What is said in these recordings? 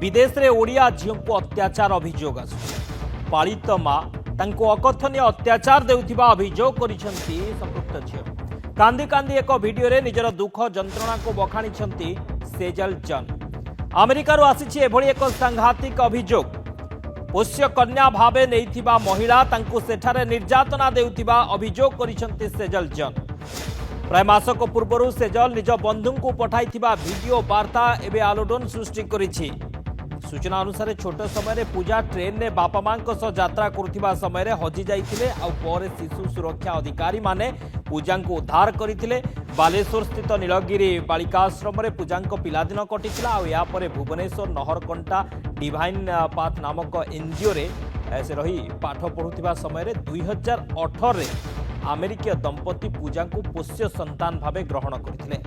विदेश रे ओडिया झील को अत्याचार अभियोग पालित मां तांको अकथनीय अत्याचार देउथिबा अभियोग करिसेंती संपृक्त झील। कांदी कांदी एक वीडियो रे निजर दुख जंत्रणा को बखाणिसेंती सेजल जन। अमेरिकार आसीछि एभଳି एक सांघातिक अभियोग। पोष्य कन्या भावे नैथिबा महिला तांको सेठारे निर्यातना देउथिबा अभियोग करिसेंती सेजल जन। प्राय मासक पूर्व सेजल निज बंधु को पठाइथिबा वीडियो वार्ता एवं आलोड़न सृष्टि करिछि। सूचना अनुसार छोट समय पूजा ट्रेन ने बापा मां यात्रा करुवा समय हजि जाइथिले आ परे शिशु सुरक्षा अधिकारी माने पूजा को उद्धार करथिले। बालेश्वर स्थित नीलगिरी बालिकाश्रम रे पूजा पिलादिन कटिथिला आ या परे भुवनेश्वर नहरकंटा डिवाइन पाथ नामक एनजीओ रे से रही पाठ पढ़ुथिबा समय 2018 रे अमेरिकीय दंपति पूजा को पोष्य संतान भावे ग्रहण करथिले।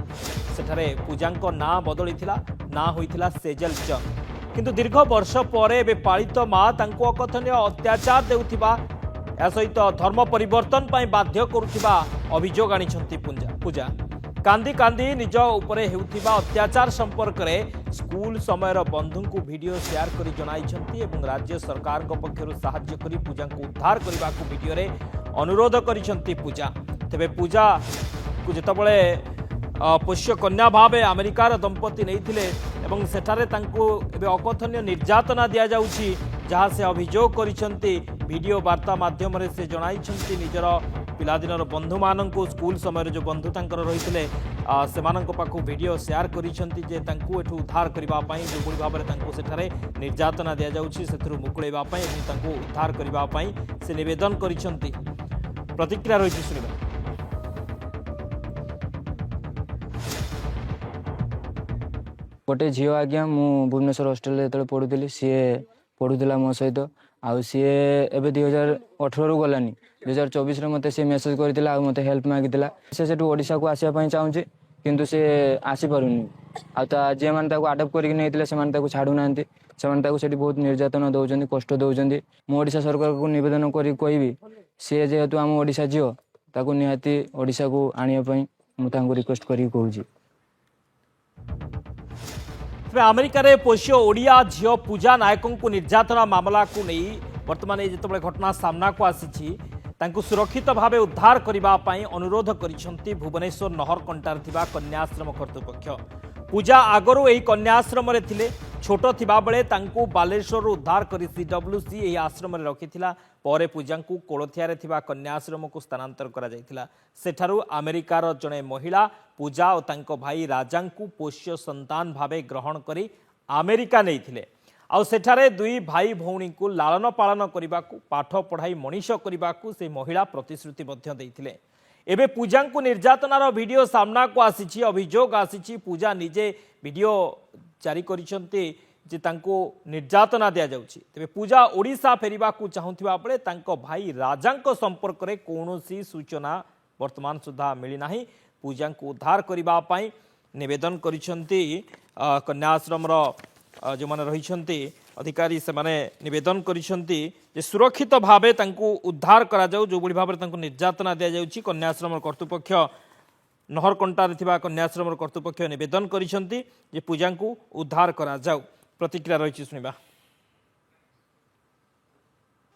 सेठारे पूजा ना बदलिथिला, ना होइथिला सेजल जन। किंतु दीर्घ वर्ष पर पालित मां तांको अकथनीय अत्याचार देउथिबा या सहित धर्म परिवर्तन पाई बाध्य करुथिबा अभियोग आनिछंती पूजा। कांदी कांदी निज उपरे हेउथिबा अत्याचार संपर्क में स्कूल समयर बंधु को वीडियो शेयर करी जणाइछंती एवं राज्य सरकार पक्षरु सहाय्य करी पूजा को उद्धार करने को वीडियो रे अनुरोध करिछंती पूजा। तेबे पूजा को जेतबळे पोष्य कन्या भावे अमेरिकार दंपति नैथिले एवं सेठारे तांको एबे अकथनीय निर्यातना दिया जाउछि जहाँ से अभियोग करिछंती वीडियो वार्ता माध्यम रे से जणाइछंती निजर पिलादिनर बंधु माननकु स्कूल समय जो बंधु तांकर रहिथिले सेमानंक पाखु वीडियो शेयर करिछंती जे तांको एठु उद्धार करिबा पई जो बडी भाबरे तांको सेठारे निर्यातना दिया जाउछि सेथरु मुकुळेबा पई एवं तांको उद्धार करिबा पई से निवेदन करिछंती। प्रतिक्रिया रहिछि सुनिबा। गोटे झील आज्ञा मु भुवनेश्वर हॉस्टेल जो पढ़ुली सी पढ़ुला मो सहित आउ सी एवं 2018 गलानी 2024 मत सी मेसेज करता मत हेल्प मागिला से ओडिशा को आसपा चाहूँगी किंतु सी आसीपारूनी जी मैंने आडप्ट करके छाड़ूना से बहुत निर्यातना दौरान कष्ट दौरान मुझा सरकार को नवेदन करी सी जेहेतु आम ओडिशा झील ताकू निहाती ओडिशा को आने मुझे रिक्वेस्ट करी कहूँ। अमेरिका रे पोष्य ओडिया झील पूजा नायकों को निर्यातना मामला को नहीं वर्तमान जिते घटना सामना को आसी सुरक्षित भावे उद्धार करने अनुरोध करिसेंती भुवनेश्वर नहरकंटार थिबा कन्याश्रम कर्तृपक्ष। पूजा आगरू यही कन्याश्रम रे थिले छोट थिबा बेले तांको बालेश्वर उद्धार करी सीडब्ल्यूसी यही आश्रम रे रखिथिला। परे पूजा को कोलथिया रे थिबा कन्याश्रम को स्थानांतर करा जायथिला। सेठारु अमेरिकार जणे महिला पूजा और तांको भाई राजा को पोष्य संतान भावे ग्रहण करी अमेरिका नैथिले। आउ सेठारे दुई भाई भौणी को लालन पालन करने को पाठ पढ़ाई मनीष करने को से महिला प्रतिश्रुति देइथिले। एबे पूजा को निर्यातनार वीडियो सामना को आसी अभियोग आसी पूजा निजे वीडियो जारी करिसेंती जे तांको निर्यातना दिया जाउछि। तेबे पूजा ओडिशा फेरिबा को चाहुथिबा बेले तांको भाई राजांको संपर्क रे कोनोसी सूचना वर्तमान सुधा मिली नाही। पूजा को उद्धार करबा पई निवेदन करिसेंती कन्याश्रमर जो माने रहिसेंती अधिकारी से माने निवेदन करिसेंती जे सुरक्षित भावे तांको उद्धार करा जाउ जो बडी भाबरे तांको निर्यातना दिया जाउछि। कन्याश्रम कर्तृपक्ष नहरकंटार थिबा कन्याश्रम कर्तृपक्ष निवेदन करिसेंती जे पूजा को उद्धार करा जाउ। प्रतिक्रिया रहिछि सुनिबा।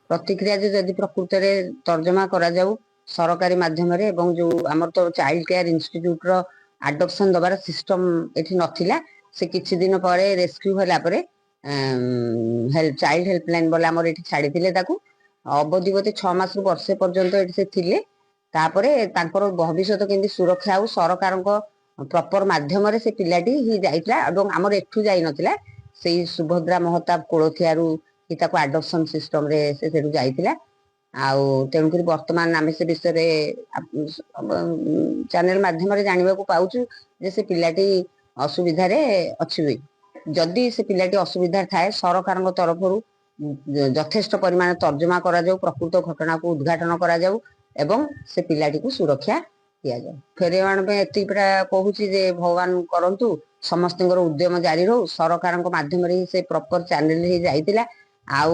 प्रतिक्रिया जदि प्रकृत रे तर्जमा करा जाउ सरकारी माध्यम रे एवं जो हमर तो चाइल्ड केयर इंस्टीट्यूट रो एडॉप्शन दबार सिस्टम एठी नथिला से किछि दिन परे रेस्क्यू होला परे हेल्प चाइल्ड हेल्पलाइन बोला हमर एठी छाडी थिले ताकू अवधि गते 6 मास रु वर्ष पर्यंत एठी से थिले। तापरे तांकर भविष्यत केंदी सुरक्षा हो सरकार को प्रॉपर माध्यम रे से पिलाटी ही जाइतला एवं हमर एठू जाई नथिला सेही सुभद्रा महताब कोळथियारू ही ताकू एडॉप्शन सिस्टम रे से सेठू जाइतला। आउ तेणुकरी वर्तमान आम से विषय चैनल माध्यम रे जानिबा को पाउछु जे से पिलाटी असुविधा रे अछि। जदि से पिलाटी असुविधा थाए सरकार तरफ यथेष्ट परिमाण तर्जमा करा जाऊ प्रकृत घटना को उद्घाटन करा जाऊ एवं से पिलाटी को सुरक्षा दिया जाऊ। फेरेवाण पे एति परा कहूची जे भगवान करंतु समस्त उद्यम जारी रहू सरकार माध्यम रे से प्रॉपर चैनल ही जाइतिला आउ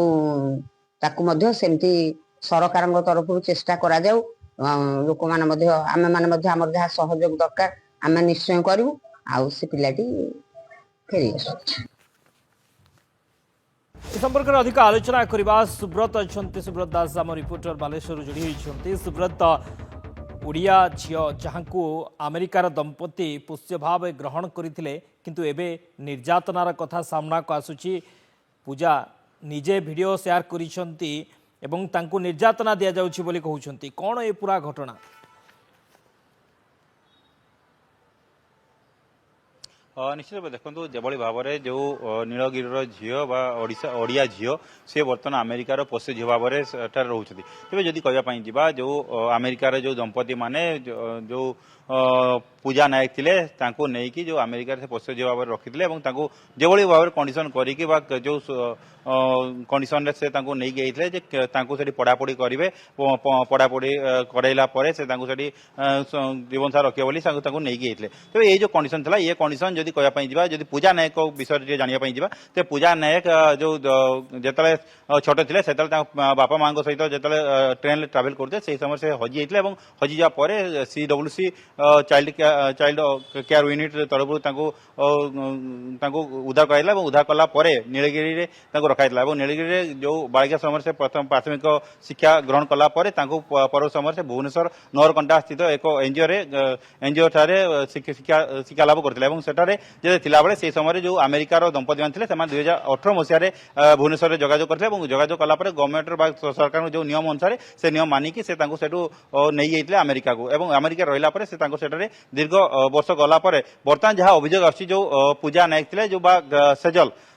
ताकू मध्य सेमती सरकार तरफ चेष्टा करा जाऊ। लोक माने मध्य आमे माने मध्य हमर जहा सहयोग दरकार आमे निश्चय करू आउ से पिलाटी फेरी आसु। ए संपर्क में अधिक आलोचना करबा सुब्रत अच्छा सुब्रत दास आम रिपोर्टर बालेश्वर जोड़ी होती सुब्रत ओडिया झील जहाँ अमेरिकार दंपति पोष्य भाव ग्रहण करते किंतु एबे निर्यातनार कथा सामना को आसुची पूजा निजे वीडियो शेयर करिसंती एवं तांको निर्यातना दिया जाउची बोली कहउछंती कोन ए पूरा घटना निश्चित भाव देखो जो भाव में जो नीलगिरी झील ओडिया झील सी बर्तमान अमेरिकार पोष्य झील भाव में रोचे तेज जदि कहवाई जा जो अमेरिकार जो दंपति माने जो पूजा नायक थिले तांको नेकी जो अमेरिका से पोष्य झील भाव में रखी जो भाव में कंडीशन करिकी जो कंडीशन से नहीं गई से पढ़ापढ़ी करेंगे पढ़ापढ़ी कराइला से जीवन सारा रखे बोली नहीं गई तो ये जो कंडीशन था ये कंडीशन जदि कहवाई जा जदि पूजा नायक विषय जानापी जा तो पूजा नायक जो जिते छोट थे से बापा माँ सहित जो ट्रेन ट्रावेल करते से समय से हजि जाते हजि जापर CWC चाइल्ड केयर यूनिट तरफ उद्धार कराइला उद्धार कला नीलगिरी रखाई नीलगिरी जो बालिका समय से प्रथम प्राथमिक शिक्षा ग्रहण कला पर समय से भुवनेश्वर नहरकंटा स्थित एक एनजीओ शिक्षा लाभ करते से समय जो अमेरिकार दंपति मान 2018 मसीह भुवनेश्वर जोगाजोग करते जोगाजोग कला गवर्नमेंट सरकार जो नियम अनुसार से नियम मानिकी से नहीं जाते अमेरिका को अमेरिका रहा से दीर्घ वर्ष गला बर्तमान जहाँ अभियोग आसी जो पूजा नायक थे जो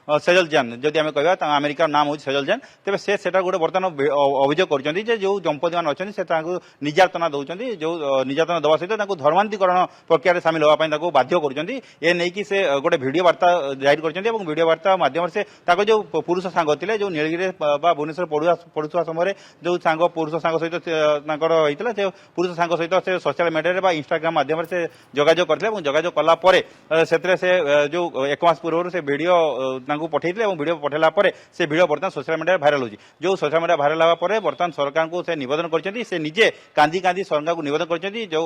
सेजल जैन जदि आम कह अमेरिकार नाम हूँ सेजल जैन तेज से गोटे बर्तमान अभियोग कर जो दंपति मान अच्छा निर्यातना दौरान जो निर्यातना दवा सहित धर्मांतरीकरण प्रक्रिया सामिल होगा बाध्य कर गोटे भिडियो वार्ता जारी कर वार्ता माध्यम से जो पुरुष सांग थे जो नीलगिरी भुवनेश्वर पढ़ुआ समय जो सांग पुरुष सांग सहित होता पुरुष सांग सहित से सोशल मीडिया इंस्टाग्राम माध्यम से जोगाजोग करते जोगाजोग कलापर से जो एक मास पूर्व से भिडियो पठे वीडियो पठेला से वीडियो बर्तमान सोशल मीडिया भाइराल होगी जो सोशल मीडिया भाइराल होगा बर्तमान सरकार को से निवेदन कर निजे कांदी कांदी सरकार को निवेदन कर जो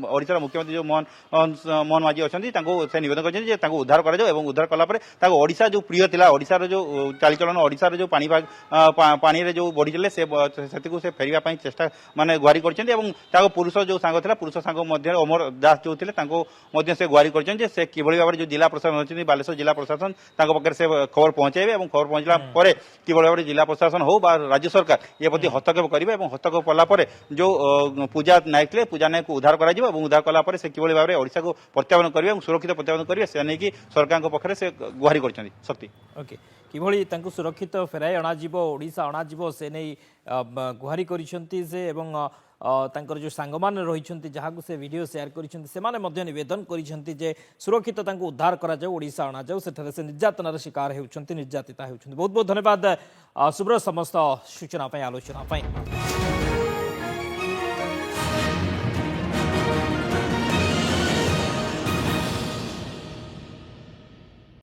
ओडिशा मुख्यमंत्री जो मोहन माझी अच्छा से निवेदन कर उद्धार कर उद्धार कलापर ओडिशा जो प्रिय था ओडिशार जो चालचलन ओडिशार जो पानी जो बढ़ी चले से फेरवाई चेष्टा माने गुहारी कर पुरुष जो सांग था पुरुष सांग अमर दास जो थे से गुहारी कर किभली भाव जो जिला प्रशासन अच्छी बालेश्वर जिला प्रशासन पाखे से खबर पहुंचाइबे खबर पहुंचला कि भाव में जिला प्रशासन हो राज्य सरकार ये प्रति हस्तक्षेप करेंगे हस्तक्षेप कलापर जो पूजा नायक थे पूजा नायक को उद्धार उद्धार कलापर से किभली भाव में ओडिशा को प्रत्यावर्तन करेंगे सुरक्षित प्रत्यावर्तन करेंगे से नहीं सरकार पक्षरे से गुहारी कर शक्ति ओके किभली तांको सुरक्षित फेराई अणाजिबो ओडिशा अणाजिबो से नहीं गुहारी करिसंती से एवं तांकर जो सांगमान रही जहाँ से वीडियो शेयर कर निवेदन कर सुरक्षित उद्धार करा ओडिशा अणा जाऊ से निर्यातनार शिकार होती निर्यातिता होती बहुत बहुत धन्यवाद सुब्रत समस्त सूचना आलोचना।